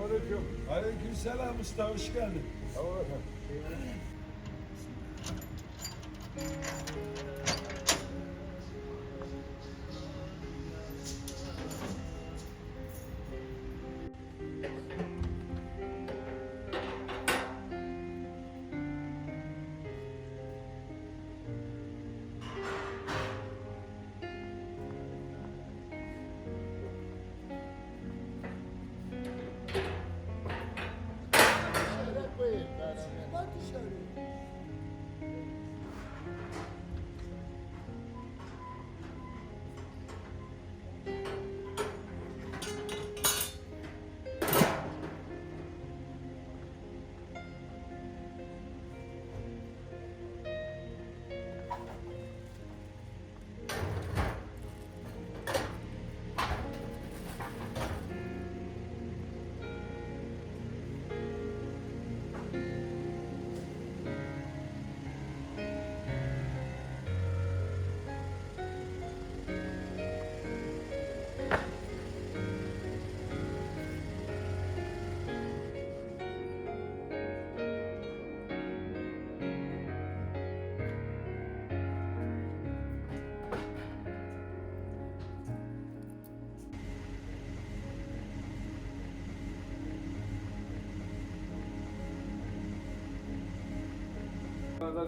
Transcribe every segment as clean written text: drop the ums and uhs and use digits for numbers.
Selamünaleyküm. Aleykümselam usta, hoş geldin. Tamam efendim.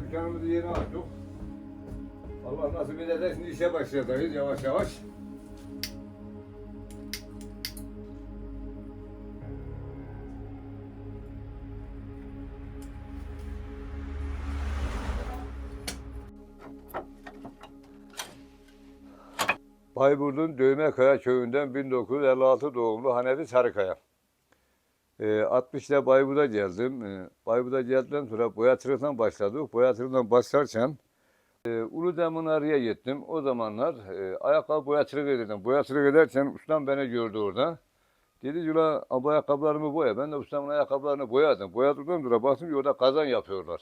Dükkanımızı yeni açtık. Allah nasip ederse şimdi işe başlayacağız yavaş yavaş. Bayburt'un Dövmekaya köyünden 1956 doğumlu Hanefi Sarıkaya. 60'da Bayburt'a geldim. Bayburt'a geldikten sonra boyatırıktan başladık. Boyatırıktan başlarken Uludağ'ın gittim. O zamanlar ayakkabı boyatırık ederdim. Boyatırık ederken ustam beni gördü orada. Dedi ki bu ayakkabılarımı boya. Ben de ustamın ayakkabılarını boyadım. Boyadıktan sonra baktım ki orada kazan yapıyorlar.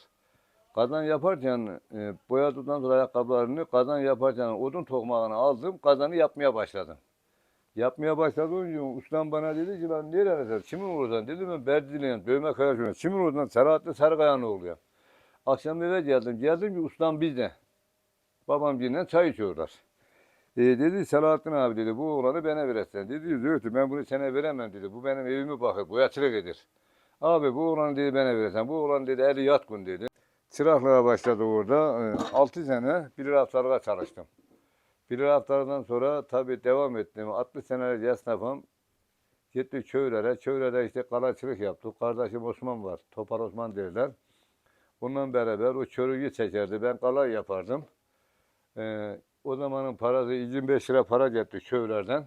Kazan yaparken boyadıktan sonra ayakkabılarını kazan yaparken odun tokmağını aldım. Kazanı yapmaya başladım. Yapmaya başladığım ustam bana dedi ki lan nereye? Kimin oradan? Dedim ben Berdili'nin Dövmekaya köyünden. Kimin oradan? Selahattin Sarıkaya'nın oğlu ya. Akşam eve geldim. Geldim ki ustam bizde. Babam birine çay içiyorlar. Dedi Selahattin abi dedi bu oğlanı bana verirsen. Dedi Zühtü ben bunu sana veremem dedi. Bu benim evimi bakır. Boyacılık eder. Abi bu oğlanı dedi bana verirsen. Bu oğlan dedi eli yatkın dedi. Çıraklığa başladı orada. 6 sene bir haftalığa çalıştım. Bir haftadan sonra tabii devam ettim. 60 senelik esnafım. Gittik köylere. Köylerde işte kalaçılık yaptık. Kardeşim Osman var. Topar Osman derler. Bununla beraber o çörüğü çekerdi. Ben kalay yapardım. O zamanın parası 25 lira para getti köylerden.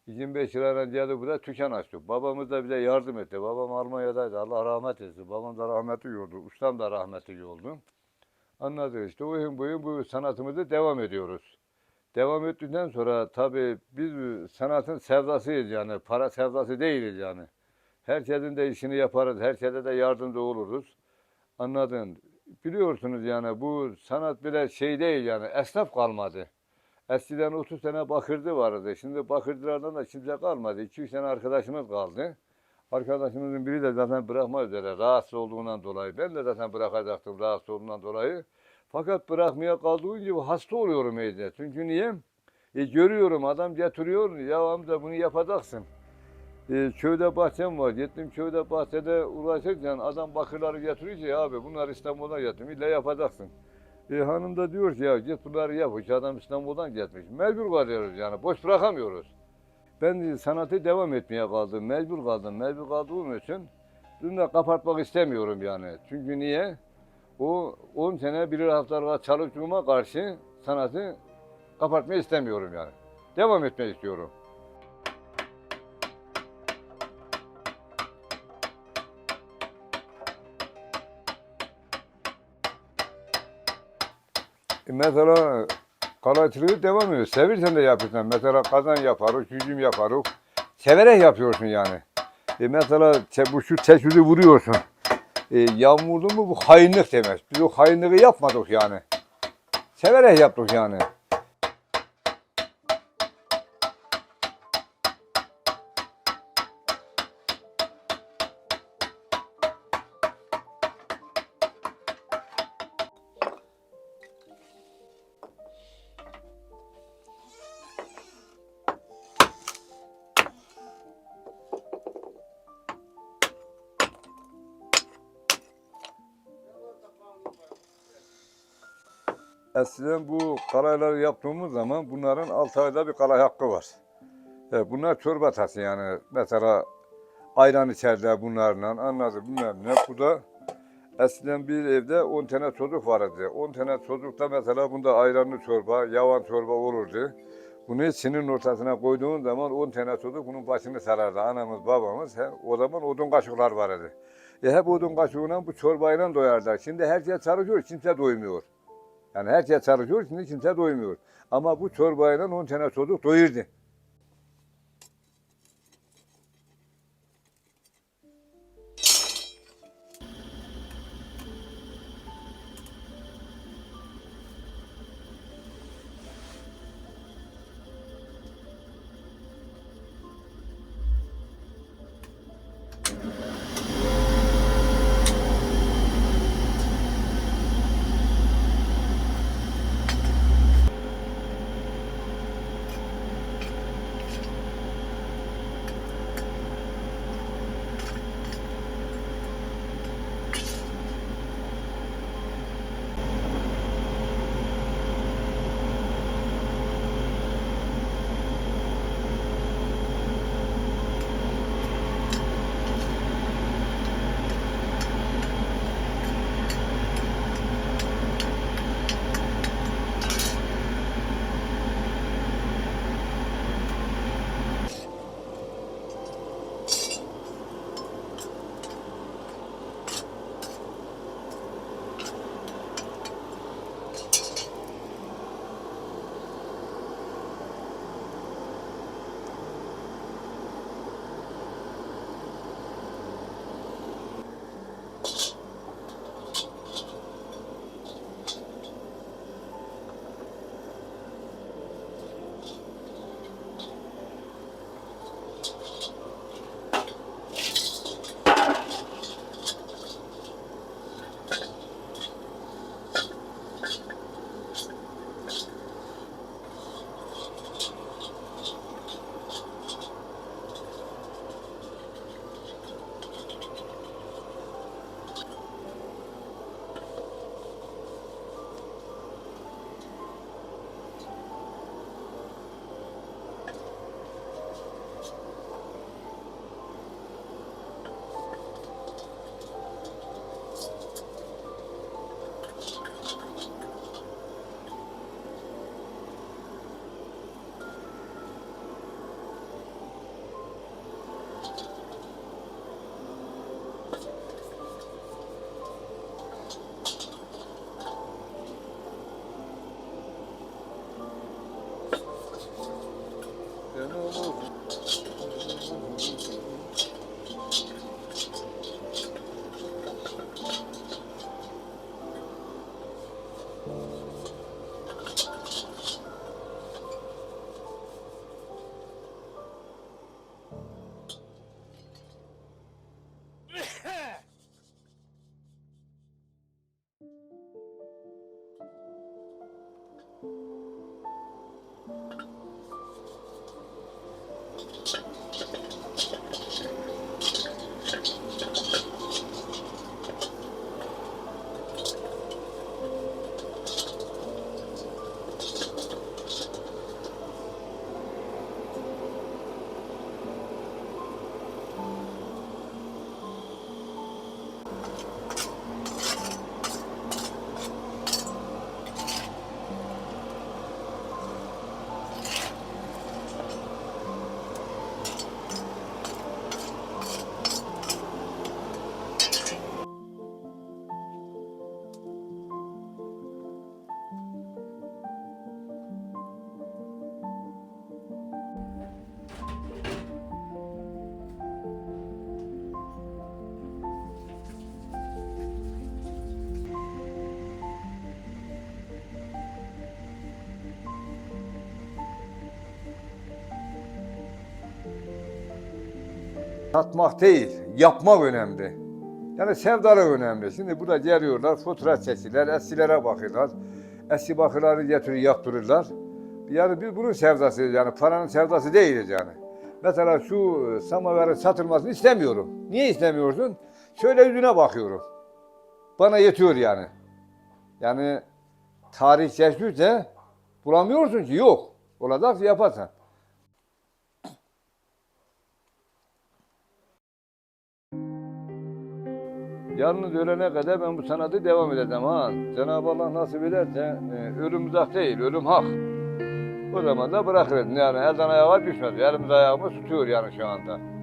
25 lirayla geldi burada dükkan açtık. Babamız da bize yardım etti. Babam Almanya'daydı. Allah rahmet etsin. Babam da rahmetli oldu. Ustam da rahmetli oldu. Anladık işte. O gün bu sanatımızı devam ediyoruz. Devam ettikten sonra tabii biz sanatın sevdasıyız yani. Para sevdası değiliz yani. Herkesin de işini yaparız. Herkese de yardımcı oluruz. Anladın? Biliyorsunuz yani bu sanat bile şey değil yani. Esnaf kalmadı. Eskiden 30 tane bakırcı vardı. Şimdi bakırcılardan da kimse kalmadı. 2-3 tane arkadaşımız kaldı. Arkadaşımızın biri de zaten bırakma üzere rahatsız olduğundan dolayı. Ben de zaten bırakacaktım rahatsız olduğundan dolayı. Fakat bırakmaya kaldığım gibi hasta oluyorum iyice. Çünkü niye? Görüyorum adam getiriyor. Ya amca bunu yapacaksın. Köyde bahçem var. Gittim köyde bahçede uğraşırken adam bakırları getiriyor ki abi bunlar İstanbul'dan getirdim. İlla yapacaksın. Hanım da diyor ki ya git bunları yap. Hiç adam İstanbul'dan gelmiş. Mecbur kalıyoruz yani. Boş bırakamıyoruz. Ben sanatı devam etmeye kaldım. Mecbur kaldım. Mecbur kaldığım için dün de kapatmak istemiyorum yani. Çünkü niye? O 10 sene bir haftalığa çalıştığıma karşı sanatı kapatmayı istemiyorum yani. Devam etmek istiyorum. Mesela kalaycılığı devam ediyor. Sevirsen de yapıyorsun. Mesela kazan yaparız, yüzüm yaparız. Severek yapıyorsun yani. Mesela bu şu çeşidi vuruyorsun. Yağmurlu mu bu hainlik demez. Biz o hainliği yapmadık yani. Severek yaptık yani. Eskiden bu kalayları yaptığımız zaman bunların 6 ayda bir kalay hakkı var. Bunlar çorba tası yani. Mesela ayran içerler bunlarla, anladın bilmem ne. Bu da eskiden bir evde 10 tane çocuk vardı. 10 tane çocukta mesela bunda ayranlı çorba, yavan çorba olurdu. Bunu sinin ortasına koyduğun zaman 10 tane çocuk bunun başını sarardı. Anamız, babamız. O zaman odun kaşıklar vardı. Hep odun kaşığıyla bu çorbayla doyarlar. Şimdi herkes çalışıyor, kimse doymuyor. Yani herkes çalışıyor, şimdi kimse doymuyor. Ama bu çorbayla 10 tane çocuk doyurdu. Satmak değil, yapmak önemli. Yani sevdalık önemli. Şimdi burada geliyorlar, fotoğraf çekiyorlar, eskilere bakıyorlar. Eski bakırları getirir, yaptırırlar. Yani biz bunun sevdası, yani paranın sevdası değiliz yani. Mesela şu samaverin satılmasını istemiyorum. Niye istemiyorsun? Şöyle yüzüne bakıyorum. Bana yetiyor yani. Yani tarih geçmişse bulamıyorsun ki yok. Olacaksa yaparsan. Yalnız ölene kadar ben bu sanatı devam edeceğim ha. Cenab-ı Allah nasip ederse ölüm uzak değil, ölüm hak. O zaman da bırakırız. Yani elden ayağa düşmez. Elimiz ayağımız tutuyor yani şu anda.